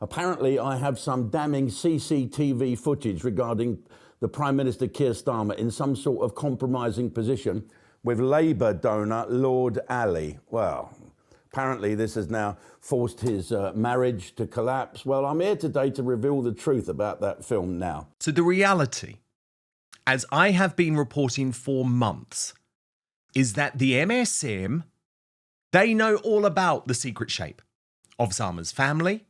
Apparently, I have some damning CCTV footage regarding the Prime Minister Keir Starmer in some sort of compromising position with Labour donor Lord Ali. Well, apparently this has now forced his marriage to collapse. Well, I'm here today to reveal the truth about that film now. So the reality, as I have been reporting for months, is that the MSM, they know all about the secret shape of Starmer's family,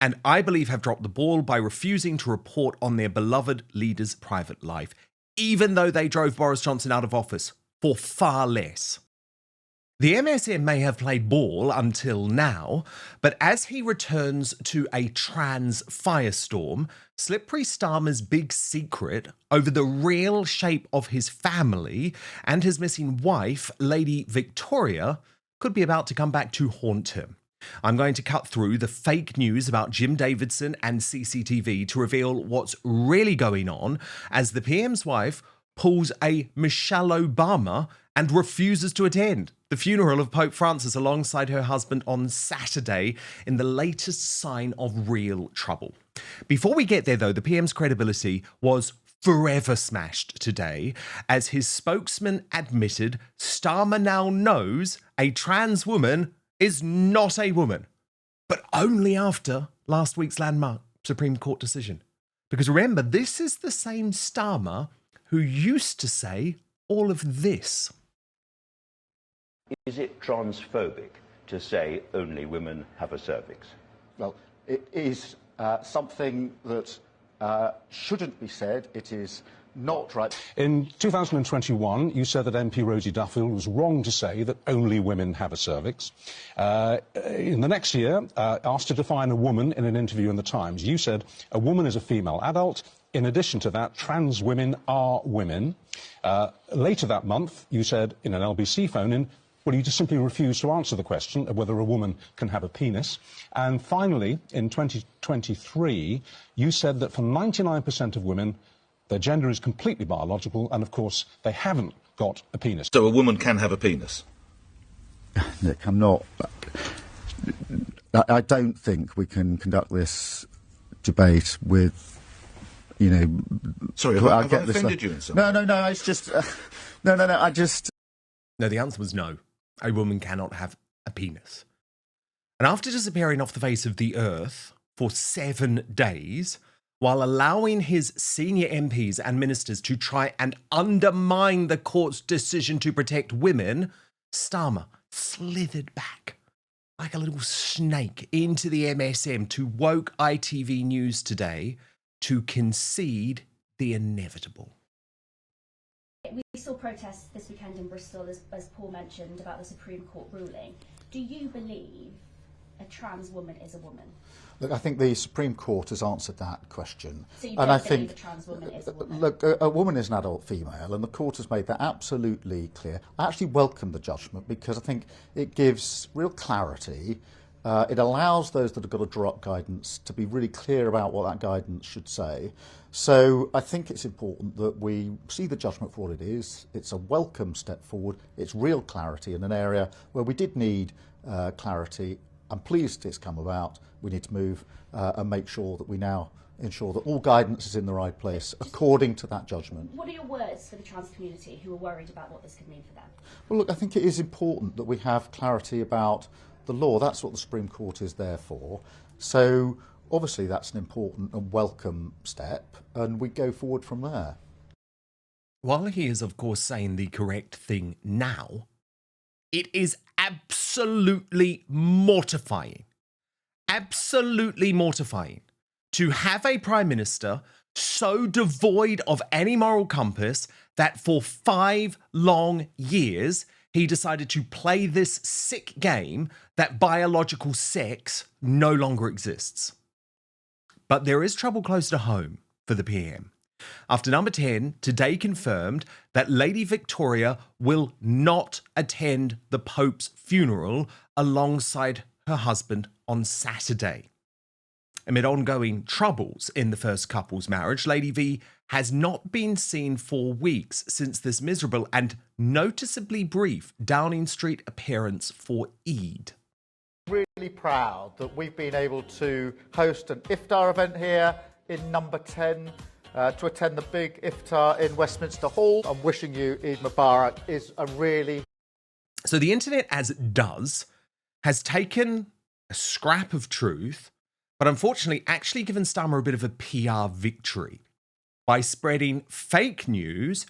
and I believe have dropped the ball by refusing to report on their beloved leader's private life, even though they drove Boris Johnson out of office for far less. The MSM may have played ball until now, but as he returns to a trans firestorm, slippery Starmer's big secret over the real shape of his family and his missing wife, Lady Victoria, could be about to come back to haunt him. I'm going to cut through the fake news about Jim Davidson and CCTV to reveal what's really going on as the PM's wife pulls a Michelle Obama and refuses to attend the funeral of Pope Francis alongside her husband on Saturday in the latest sign of real trouble. Before we get there, though, the PM's credibility was forever smashed today as his spokesman admitted Starmer now knows a trans woman is not a woman, but only after last week's landmark Supreme Court decision. Because remember, this is the same Starmer who used to say all of this. Is it transphobic to say only women have a cervix? Well, it is something that shouldn't be said. It is not right. In 2021, you said that MP Rosie Duffield was wrong to say that only women have a cervix. In the next year, asked to define a woman in an interview in The Times, you said a woman is a female adult. In addition to that, trans women are women. Later that month, you said in an LBC phone-in, well, you just simply refused to answer the question of whether a woman can have a penis. And finally, in 2023, you said that for 99% of women, their gender is completely biological, and of course, they haven't got a penis. So a woman can have a penis? Nick, I'm not... I don't think we can conduct this debate with, you know... Sorry, have I offended you in some way? No, it's just... No, I just... No, the answer was no. A woman cannot have a penis. And after disappearing off the face of the earth for 7 days, while allowing his senior MPs and ministers to try and undermine the court's decision to protect women, Starmer slithered back like a little snake into the MSM to woke ITV News today to concede the inevitable. We saw protests this weekend in Bristol, as Paul mentioned, about the Supreme Court ruling. Do you believe a trans woman is a woman? Look, I think the Supreme Court has answered that question. So you don't believe a trans woman is a woman? Look, a woman is an adult female, and the court has made that absolutely clear. I actually welcome the judgment because I think it gives real clarity. It allows those that have got to draw up guidance to be really clear about what that guidance should say. So I think it's important that we see the judgment for what it is. It's a welcome step forward. It's real clarity in an area where we did need clarity. I'm pleased it's come about. We need to move and make sure that we now ensure that all guidance is in the right place according to that judgment. What are your words for the trans community who are worried about what this could mean for them? Well, look, I think it is important that we have clarity about the law. That's what the Supreme Court is there for. So obviously that's an important and welcome step, and we go forward from there. While he is, of course, saying the correct thing now, it is absolutely mortifying to have a Prime Minister so devoid of any moral compass that for 5 long years he decided to play this sick game that biological sex no longer exists. But there is trouble close to home for the PM. After Number 10 today confirmed that Lady Victoria will not attend the Pope's funeral alongside her husband on Saturday. Amid ongoing troubles in the first couple's marriage, Lady V has not been seen for weeks since this miserable and noticeably brief Downing Street appearance for Eid. Really proud that we've been able to host an iftar event here in number 10 to attend the big iftar in Westminster Hall. I'm wishing you Eid Mubarak is a really... So the internet, as it does, has taken a scrap of truth, but unfortunately actually given Starmer a bit of a PR victory by spreading fake news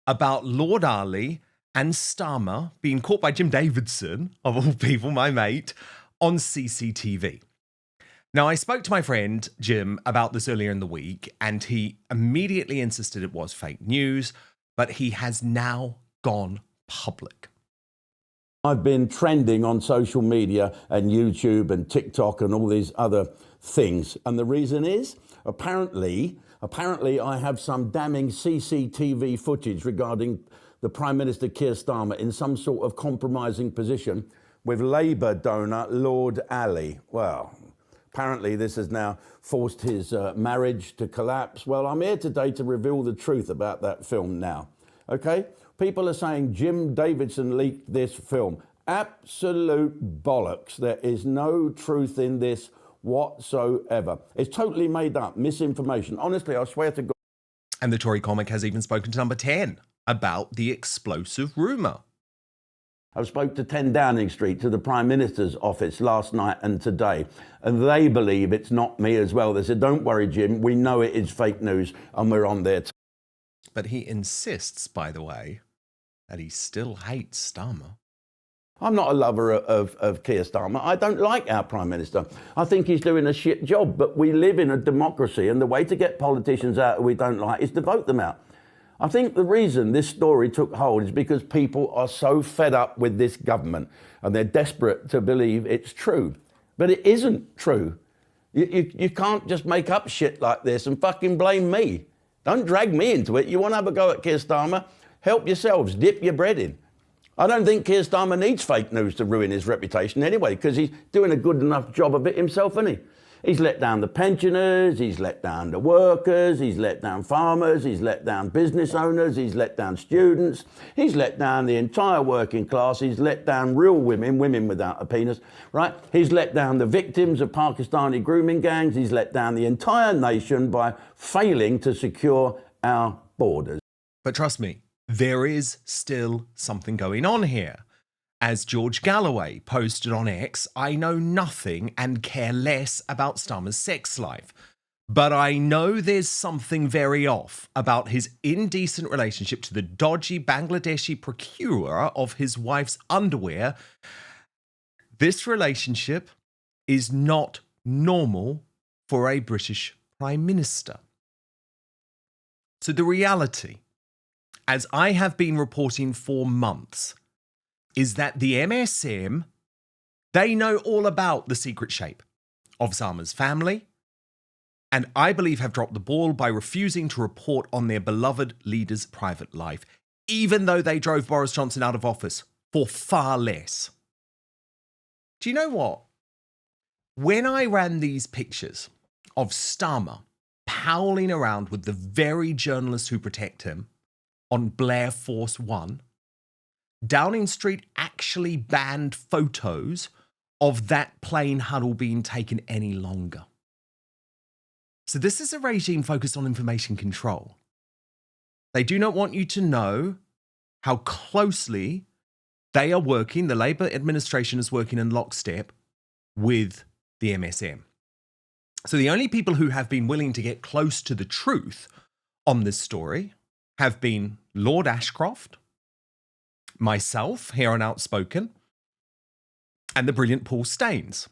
about Lord Ali and Starmer being caught by Jim Davidson, of all people, my mate, on CCTV. Now, I spoke to my friend Jim about this earlier in the week, and he immediately insisted it was fake news, but he has now gone public. I've been trending on social media and YouTube and TikTok and all these other things. And the reason is, apparently I have some damning CCTV footage regarding the Prime Minister Keir Starmer in some sort of compromising position with Labour donor Lord Ali. Well, apparently this has now forced his marriage to collapse. Well, I'm here today to reveal the truth about that film now, okay? People are saying Jim Davidson leaked this film. Absolute bollocks. There is no truth in this whatsoever. It's totally made up, misinformation. Honestly, I swear to God. And the Tory comic has even spoken to number 10 about the explosive rumour. I spoke to 10 Downing Street, to the Prime Minister's office last night and today, and they believe it's not me as well. They said, don't worry, Jim, we know it is fake news and we're on there. But he insists, by the way, that he still hates Starmer. I'm not a lover of Keir Starmer. I don't like our Prime Minister. I think he's doing a shit job, but we live in a democracy, and the way to get politicians out who we don't like is to vote them out. I think the reason this story took hold is because people are so fed up with this government and they're desperate to believe it's true. But it isn't true. You can't just make up shit like this and fucking blame me. Don't drag me into it. You want to have a go at Keir Starmer? Help yourselves. Dip your bread in. I don't think Keir Starmer needs fake news to ruin his reputation anyway, because he's doing a good enough job of it himself, isn't he? He's let down the pensioners, he's let down the workers, he's let down farmers, he's let down business owners, he's let down students, he's let down the entire working class, he's let down real women, women without a penis, right? He's let down the victims of Pakistani grooming gangs, he's let down the entire nation by failing to secure our borders. But trust me, there is still something going on here. As George Galloway posted on X, I know nothing and care less about Starmer's sex life. But I know there's something very off about his indecent relationship to the dodgy Bangladeshi procurer of his wife's underwear. This relationship is not normal for a British Prime Minister. So the reality, as I have been reporting for months, is that the MSM, they know all about the secret shape of Starmer's family, and I believe have dropped the ball by refusing to report on their beloved leader's private life, even though they drove Boris Johnson out of office for far less. Do you know what? When I ran these pictures of Starmer prowling around with the very journalists who protect him on Blair Force One, Downing Street actually banned photos of that plane huddle being taken any longer. So this is a regime focused on information control. They do not want you to know how closely they are working, the Labour administration is working in lockstep with the MSM. So the only people who have been willing to get close to the truth on this story have been Lord Ashcroft, myself here on Outspoken, and the brilliant Paul Staines,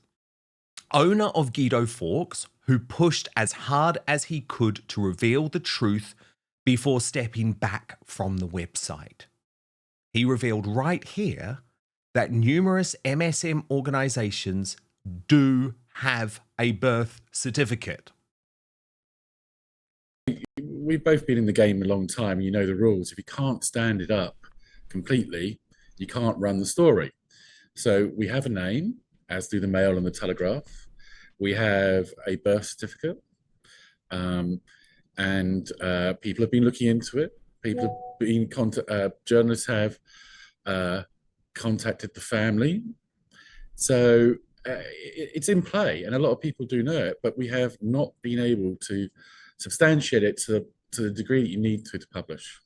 owner of Guido Fawkes, who pushed as hard as he could to reveal the truth before stepping back from the website. He revealed right here that numerous MSM organisations do have a birth certificate. We've both been in the game a long time, and you know the rules. If you can't stand it up completely, you can't run the story. So we have a name, as do the Mail and the Telegraph. We have a birth certificate, and people have been looking into it. People have been journalists have contacted the family. So it's in play, and a lot of people do know it, but we have not been able to substantiate it to the degree that you need to publish.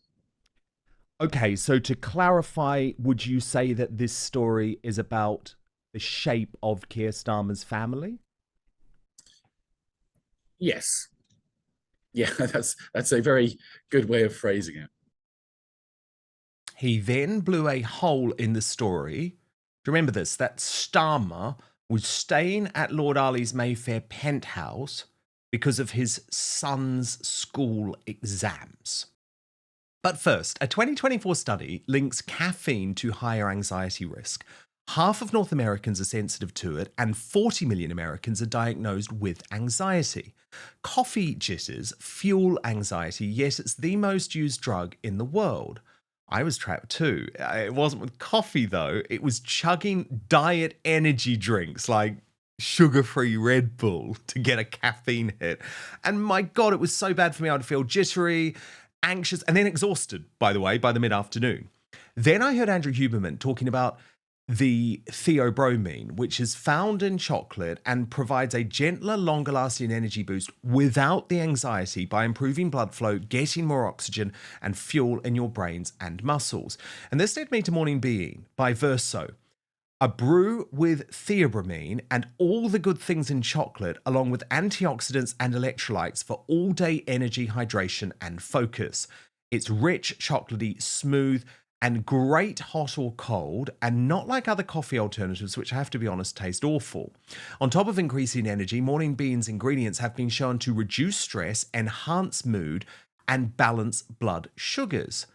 Okay, so to clarify, would you say that this story is about the shape of Keir Starmer's family? Yes. Yeah, that's a very good way of phrasing it. He then blew a hole in the story. Do you remember this? That Starmer was staying at Lord Ali's Mayfair penthouse because of his son's school exams. But first, a 2024 study links caffeine to higher anxiety risk. Half of North Americans are sensitive to it, and 40 million Americans are diagnosed with anxiety. Coffee jitters fuel anxiety, yet it's the most used drug in the world. I was trapped too. It wasn't with coffee though. It was chugging diet energy drinks like sugar-free Red Bull to get a caffeine hit. And my God, it was so bad for me. I'd feel jittery, anxious, and then exhausted, by the way, by the mid-afternoon. Then I heard Andrew Huberman talking about the theobromine, which is found in chocolate and provides a gentler, longer-lasting energy boost without the anxiety by improving blood flow, getting more oxygen and fuel in your brains and muscles. And this led me to Morning Being by Verso, a brew with theobromine and all the good things in chocolate, along with antioxidants and electrolytes for all-day energy, hydration, and focus. It's rich, chocolatey, smooth, and great hot or cold, and not like other coffee alternatives, which I have to be honest, taste awful. On top of increasing energy, Morning Bean's ingredients have been shown to reduce stress, enhance mood, and balance blood sugars.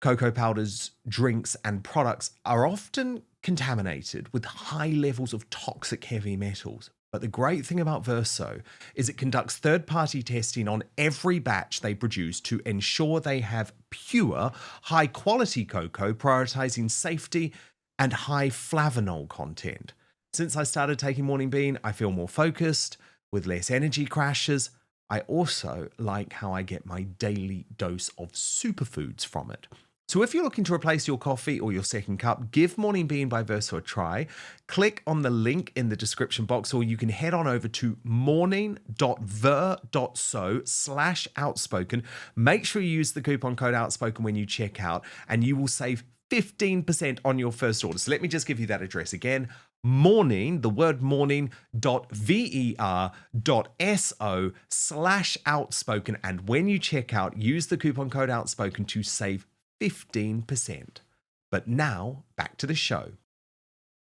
Cocoa powders, drinks, and products are often contaminated with high levels of toxic heavy metals. But the great thing about Verso is it conducts third-party testing on every batch they produce to ensure they have pure, high-quality cocoa, prioritizing safety and high flavanol content. Since I started taking Morning Bean, I feel more focused, with less energy crashes. I also like how I get my daily dose of superfoods from it. So if you're looking to replace your coffee or your second cup, give Morning Bean by Verso a try. Click on the link in the description box, or you can head on over to morning.ver.so/outspoken. Make sure you use the coupon code outspoken when you check out, and you will save 15% on your first order. So let me just give you that address again. The word morning.ver.so/outspoken. And when you check out, use the coupon code outspoken to save 15%. But now, back to the show.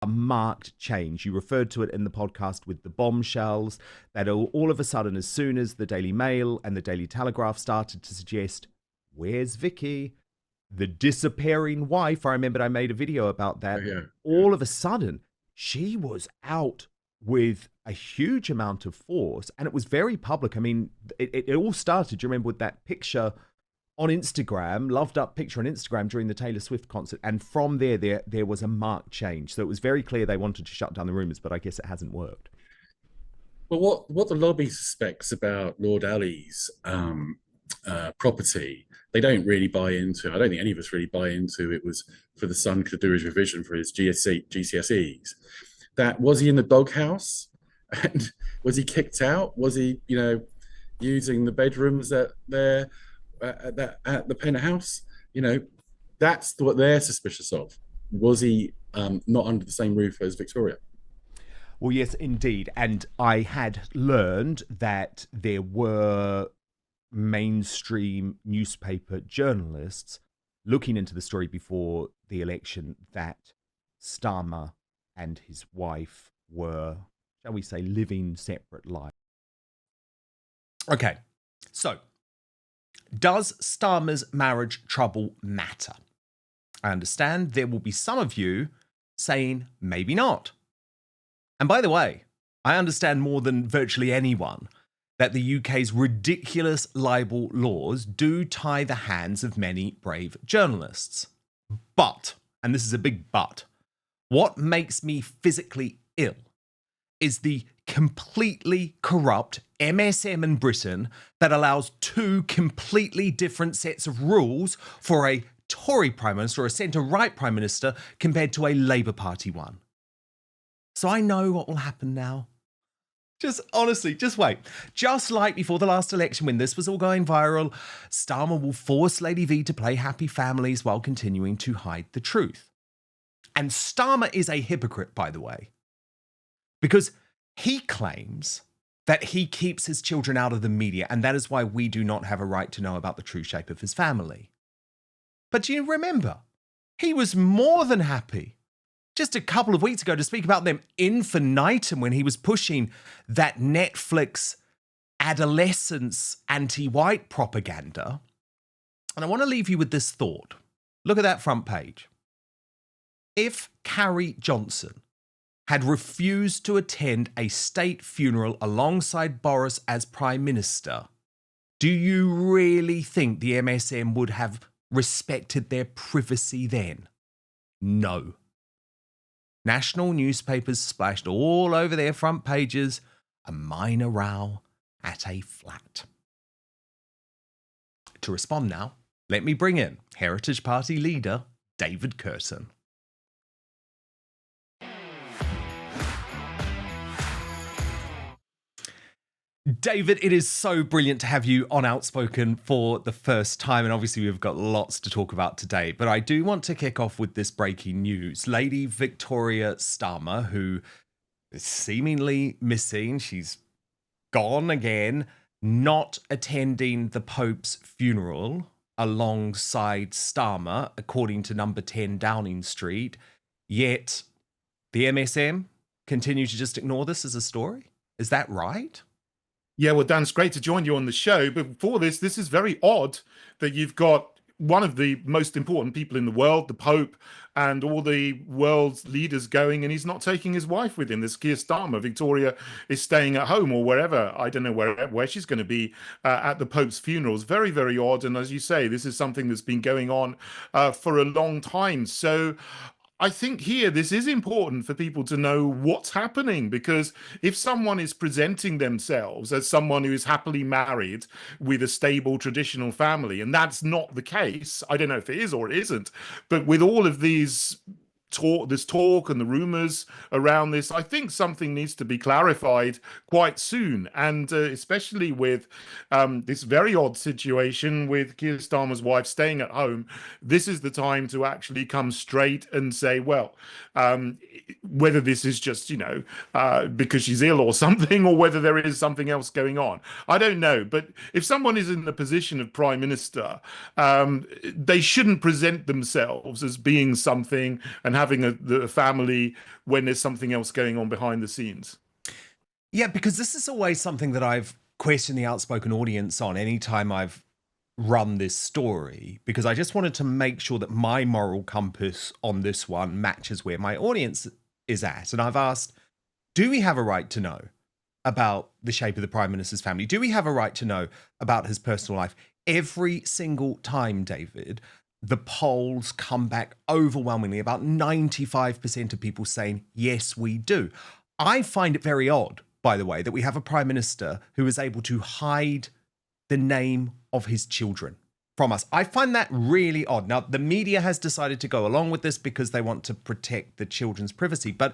A marked change. You referred to it in the podcast with the bombshells, that all of a sudden, as soon as the Daily Mail and the Daily Telegraph started to suggest, where's Vicky? The disappearing wife. I remembered I made a video about that. All of a sudden, she was out with a huge amount of force, and it was very public. I mean, it all started, do you remember, with that picture on Instagram, loved up picture on Instagram during the Taylor Swift concert, and from there was a marked change. So it was very clear they wanted to shut down the rumours, but I guess it hasn't worked. Well, what the lobby suspects about Lord Ali's property, they don't really buy into. I don't think any of us really buy into. It was for the son to do his revision for his GCSEs. That was he in the doghouse, and was he kicked out? Was he, using the bedrooms at the penthouse? That's what they're suspicious of. Was he not under the same roof as Victoria? Well, yes, indeed. And I had learned that there were mainstream newspaper journalists looking into the story before the election that Starmer and his wife were, shall we say, living separate lives. Okay, so does Starmer's marriage trouble matter? I understand there will be some of you saying maybe not. And by the way, I understand more than virtually anyone that the UK's ridiculous libel laws do tie the hands of many brave journalists. But, and this is a big but, what makes me physically ill is the completely corrupt MSM in Britain that allows two completely different sets of rules for a Tory Prime Minister or a centre-right Prime Minister compared to a Labour Party one. So I know what will happen now. Just honestly, just wait. Just like before the last election, when this was all going viral, Starmer will force Lady V to play happy families while continuing to hide the truth. And Starmer is a hypocrite, by the way, because he claims that he keeps his children out of the media, and that is why we do not have a right to know about the true shape of his family. But do you remember? He was more than happy just a couple of weeks ago to speak about them infinitum when he was pushing that Netflix adolescence anti-white propaganda. And I want to leave you with this thought. Look at that front page. If Carrie Johnson had refused to attend a state funeral alongside Boris as Prime Minister, do you really think the MSM would have respected their privacy then? No. National newspapers splashed all over their front pages a minor row at a flat. To respond now, let me bring in Heritage Party leader David Kurten. David, it is so brilliant to have you on Outspoken for the first time, and obviously we've got lots to talk about today, but I do want to kick off with this breaking news. Lady Victoria Starmer, who is seemingly missing, she's gone again, not attending the Pope's funeral alongside Starmer, according to number 10 Downing Street, yet the MSM continue to just ignore this as a story? Is that right? Yeah, well, Dan, it's great to join you on the show. But before this is very odd that you've got one of the most important people in the world, the Pope, and all the world's leaders going, and he's not taking his wife with him. This Keir Starmer. Victoria is staying at home or wherever. I don't know where she's going to be at the Pope's funeral. It's very, very odd. And as you say, this is something that's been going on for a long time. So I think here this is important for people to know what's happening, because if someone is presenting themselves as someone who is happily married with a stable traditional family, and that's not the case, I don't know if it is or it isn't, but with all of these talk and the rumors around this, I think something needs to be clarified quite soon, and especially with this very odd situation with Keir Starmer's wife staying at home. This is the time to actually come straight and say, well, whether this is just, because she's ill or something, or whether there is something else going on, I don't know. But if someone is in the position of Prime Minister, they shouldn't present themselves as being something and having a family when there's something else going on behind the scenes. Yeah, because this is always something that I've questioned the Outspoken audience on anytime I've run this story, because I just wanted to make sure that my moral compass on this one matches where my audience is at. And I've asked, do we have a right to know about the shape of the Prime Minister's family? Do we have a right to know about his personal life? Every single time, David, the polls come back overwhelmingly, about 95% of people saying, yes, we do. I find it very odd, by the way, that we have a Prime Minister who is able to hide the name of his children from us. I find that really odd. Now, the media has decided to go along with this because they want to protect the children's privacy, but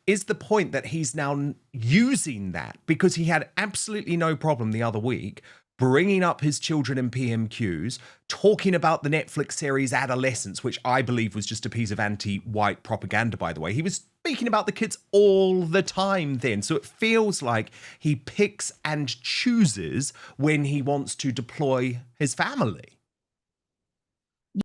is the point that he's now using that because he had absolutely no problem the other week bringing up his children in PMQs, talking about the Netflix series Adolescence, which I believe was just a piece of anti-white propaganda, by the way. He was speaking about the kids all the time then. So it feels like he picks and chooses when he wants to deploy his family.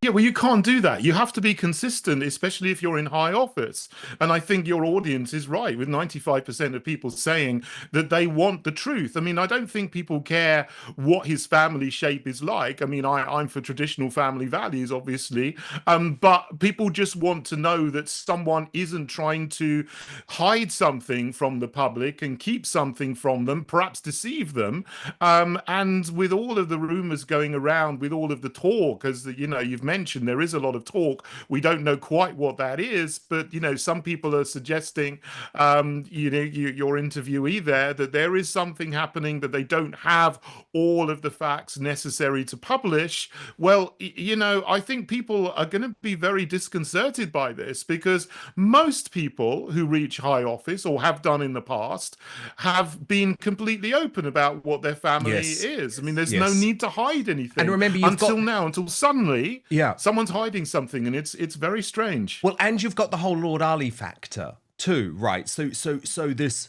Yeah, well, you can't do that. You have to be consistent, especially if you're in high office. And I think your audience is right, with 95% of people saying that they want the truth. I mean, I don't think people care what his family shape is like. I mean, I'm for traditional family values, obviously, but people just want to know that someone isn't trying to hide something from the public and keep something from them, perhaps deceive them. And with all of the rumors going around, with all of the talk, as you've you've mentioned, there is a lot of talk. We don't know quite what that is, but, you know, some people are suggesting, you know, your interviewee there, that there is something happening, that they don't have all of the facts necessary to publish. Well, you know, I think people are going to be very disconcerted by this, because most people who reach high office, or have done in the past, have been completely open about what their family is. I mean, there's no need to hide anything. And remember, until suddenly, yeah, someone's hiding something, and it's very strange. Well, and you've got the whole Lord Ali factor too, right? So this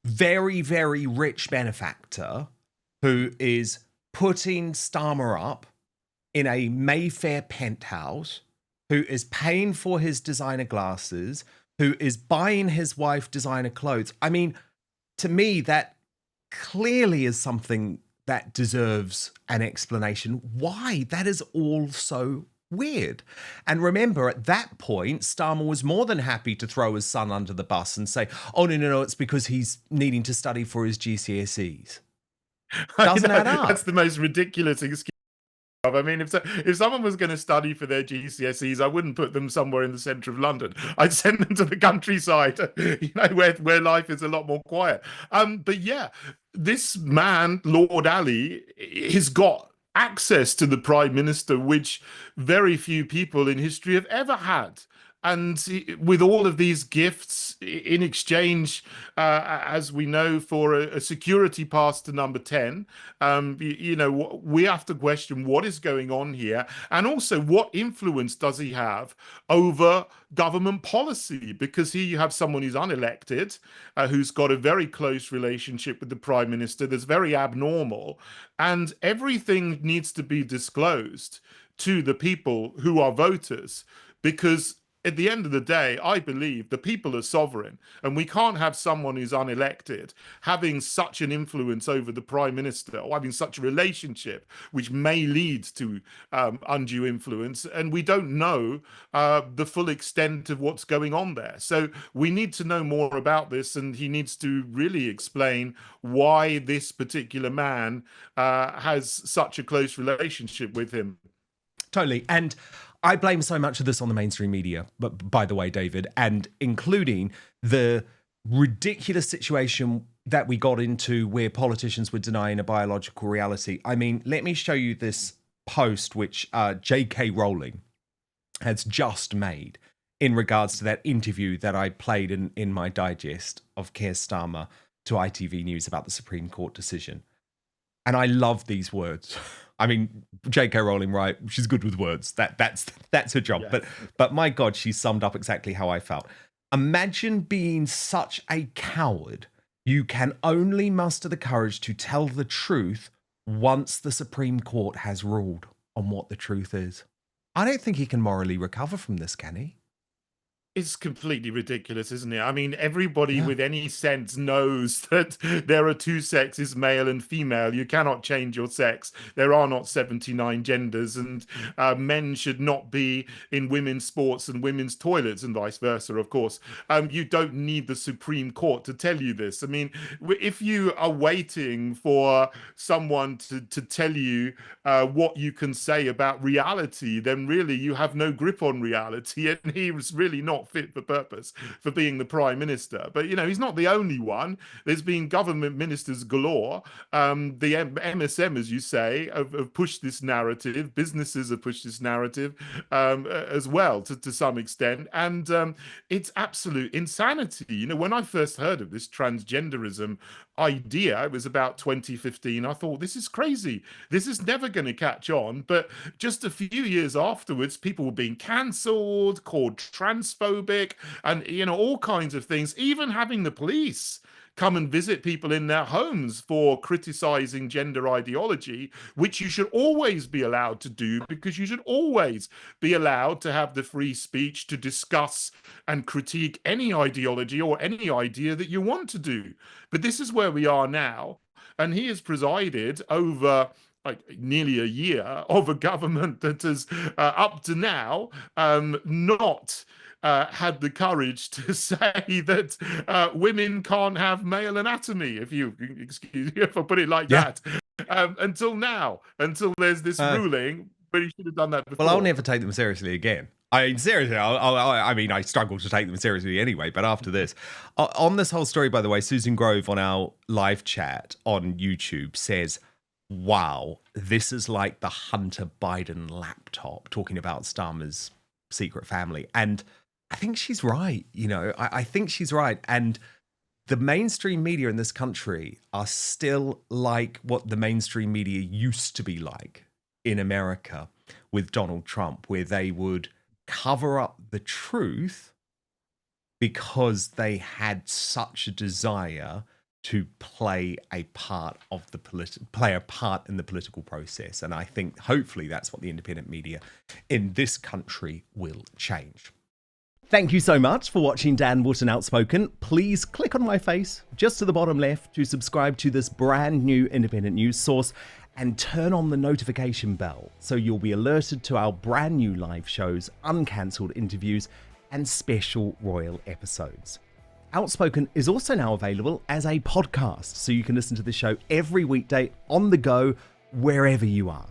very, very rich benefactor who is putting Starmer up in a Mayfair penthouse, who is paying for his designer glasses, who is buying his wife designer clothes. I mean, to me, that clearly is something that deserves an explanation. Why that is all so weird. And remember, at that point, Starmer was more than happy to throw his son under the bus and say, oh, no, it's because he's needing to study for his GCSEs. Doesn't add up. That's the most ridiculous excuse. I mean, if someone was going to study for their GCSEs, I wouldn't put them somewhere in the centre of London. I'd send them to the countryside, you know, where life is a lot more quiet. But yeah, this man, Lord Ali, has got access to the Prime Minister, which very few people in history have ever had. And with all of these gifts in exchange, as we know, for a security pass to number 10, you know, we have to question what is going on here. And also, what influence does he have over government policy? Because here you have someone who's unelected, who's got a very close relationship with the Prime Minister, that's very abnormal. And everything needs to be disclosed to the people who are voters, because at the end of the day, I believe the people are sovereign, and we can't have someone who's unelected having such an influence over the Prime Minister, or having such a relationship which may lead to undue influence, and we don't know the full extent of what's going on there. So we need to know more about this, and he needs to really explain why this particular man has such a close relationship with him. Totally. And I blame so much of this on the mainstream media, but by the way, David, and including the ridiculous situation that we got into where politicians were denying a biological reality. I mean, let me show you this post which J.K. Rowling has just made in regards to that interview that I played in my digest of Keir Starmer to ITV News about the Supreme Court decision. And I love these words. I mean, J.K. Rowling, right? She's good with words. That's her job. Yes. But my God, she summed up exactly how I felt. Imagine being such a coward. You can only muster the courage to tell the truth once the Supreme Court has ruled on what the truth is. I don't think he can morally recover from this, can he? It's completely ridiculous, isn't it? I mean, everybody with any sense knows that there are two sexes, male and female. You cannot change your sex. There are not 79 genders, and men should not be in women's sports and women's toilets, and vice versa, of course. You don't need the Supreme Court to tell you this. I mean, if you are waiting for someone to tell you what you can say about reality, then really you have no grip on reality, and he was really not fit for purpose for being the Prime Minister. But, you know, he's not the only one. There's been government ministers galore. The MSM, as you say, have pushed this narrative. Businesses have pushed this narrative as well, to some extent. And it's absolute insanity. You know, when I first heard of this transgenderism idea, it was about 2015, I thought, this is crazy. This is never going to catch on. But just a few years afterwards, people were being cancelled, called transphobic, and, you know, all kinds of things, even having the police come and visit people in their homes for criticizing gender ideology, which you should always be allowed to do, because you should always be allowed to have the free speech to discuss and critique any ideology or any idea that you want to do. But this is where we are now, and he has presided over like nearly a year of a government that has up to now not had the courage to say that women can't have male anatomy, if you excuse me if I put it like that, until now, until there's this ruling But you should have done that before. Well, I'll never take them seriously again. I mean, seriously, I mean, I struggle to take them seriously anyway, but after this. On this whole story, by the way, Susan Grove on our live chat on YouTube says, wow, this is like the Hunter Biden laptop, talking about Starmer's secret family. And I think she's right. You know, I think she's right. And the mainstream media in this country are still like what the mainstream media used to be like in America with Donald Trump, where they would cover up the truth because they had such a desire to play a part of the in the political process. And I think hopefully that's what the independent media in this country will change. Thank you so much for watching Dan Wootton Outspoken. Please click on my face just to the bottom left to subscribe to this brand new independent news source and turn on the notification bell so you'll be alerted to our brand new live shows, uncancelled interviews, and special royal episodes. Outspoken is also now available as a podcast, so you can listen to the show every weekday on the go, wherever you are.